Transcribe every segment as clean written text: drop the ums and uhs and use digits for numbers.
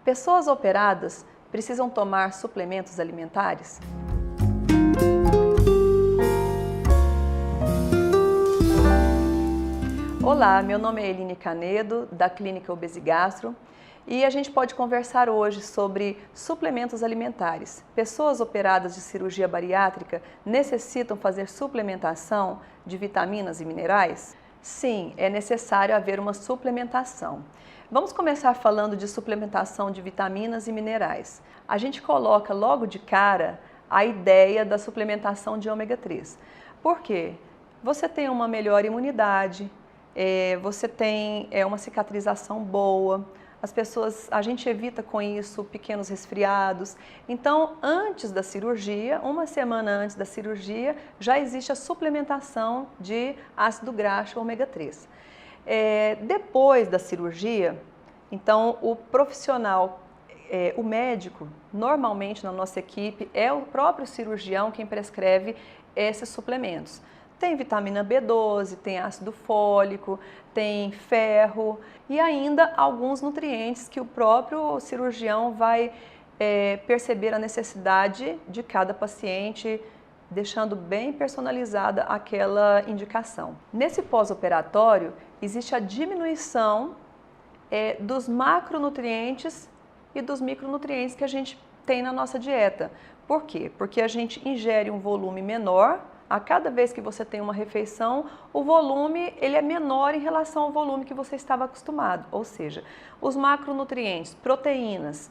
Pessoas operadas precisam tomar suplementos alimentares? Olá, meu nome é Eline Canedo, da Clínica Obesigastro, e a gente pode conversar hoje sobre suplementos alimentares. Pessoas operadas de cirurgia bariátrica necessitam fazer suplementação de vitaminas e minerais? Sim, é necessário haver uma suplementação. Vamos começar falando de suplementação de vitaminas e minerais. A gente coloca logo de cara a ideia da suplementação de ômega 3. Por quê? Você tem uma melhor imunidade, você tem uma cicatrização boa, a gente evita com isso pequenos resfriados. Então, antes da cirurgia, uma semana antes da cirurgia, já existe a suplementação de ácido graxo ômega 3. Depois da cirurgia, então o profissional, o médico, normalmente na nossa equipe, é o próprio cirurgião quem prescreve esses suplementos. Tem vitamina B12, tem ácido fólico, tem ferro e ainda alguns nutrientes que o próprio cirurgião vai perceber a necessidade de cada paciente, deixando bem personalizada aquela indicação. Nesse pós-operatório, existe a diminuição dos macronutrientes e dos micronutrientes que a gente tem na nossa dieta. Por quê? Porque a gente ingere um volume menor. A cada vez que você tem uma refeição, o volume ele é menor em relação ao volume que você estava acostumado. Ou seja, os macronutrientes, proteínas,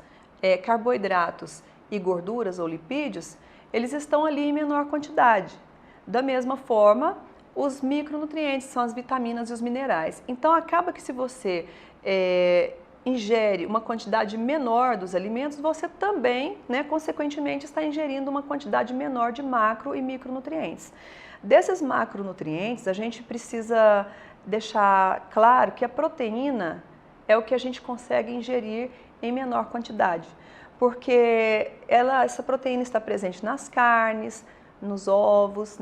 carboidratos e gorduras ou lipídios, eles estão ali em menor quantidade. Da mesma forma, os micronutrientes são as vitaminas e os minerais. Então, acaba que se você ingere uma quantidade menor dos alimentos, você também, consequentemente, está ingerindo uma quantidade menor de macro e micronutrientes. Desses macronutrientes, a gente precisa deixar claro que a proteína é o que a gente consegue ingerir em menor quantidade, porque essa proteína está presente nas carnes, nos ovos,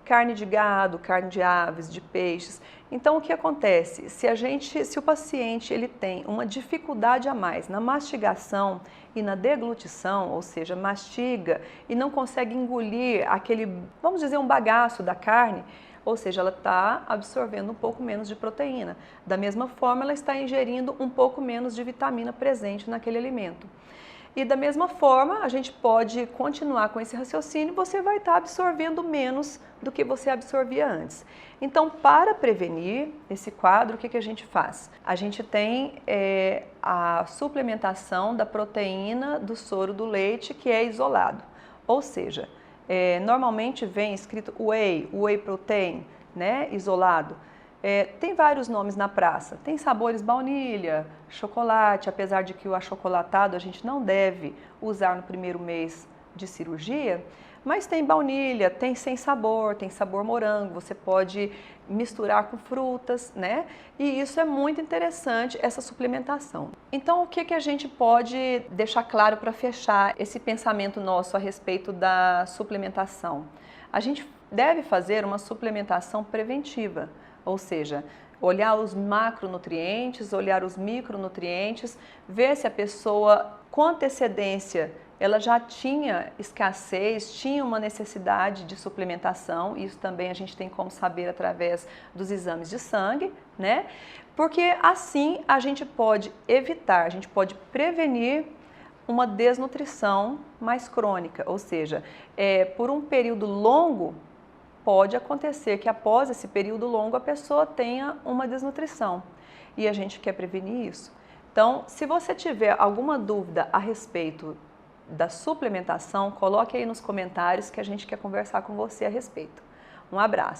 carne de gado, carne de aves, de peixes. Então, o que acontece? Se o paciente ele tem uma dificuldade a mais na mastigação e na deglutição, ou seja, mastiga e não consegue engolir aquele, vamos dizer, um bagaço da carne, ou seja, ela está absorvendo um pouco menos de proteína. Da mesma forma, ela está ingerindo um pouco menos de vitamina presente naquele alimento. E da mesma forma, a gente pode continuar com esse raciocínio, você vai estar absorvendo menos do que você absorvia antes. Então, para prevenir esse quadro, o que a gente faz? A gente tem a suplementação da proteína do soro do leite, que é isolado. Ou seja, normalmente vem escrito whey protein, isolado. Tem vários nomes na praça, tem sabores baunilha, chocolate, apesar de que o achocolatado a gente não deve usar no primeiro mês de cirurgia, mas tem baunilha, tem sem sabor, tem sabor morango, você pode misturar com frutas, E isso é muito interessante, essa suplementação. Então, o que a gente pode deixar claro para fechar esse pensamento nosso a respeito da suplementação? A gente deve fazer uma suplementação preventiva. Ou seja, olhar os macronutrientes, olhar os micronutrientes, ver se a pessoa com antecedência ela já tinha escassez, tinha uma necessidade de suplementação. Isso também a gente tem como saber através dos exames de sangue, Porque assim a gente pode evitar, a gente pode prevenir uma desnutrição mais crônica, ou seja, por um período longo, pode acontecer que após esse período longo a pessoa tenha uma desnutrição e a gente quer prevenir isso. Então, se você tiver alguma dúvida a respeito da suplementação, coloque aí nos comentários que a gente quer conversar com você a respeito. Um abraço!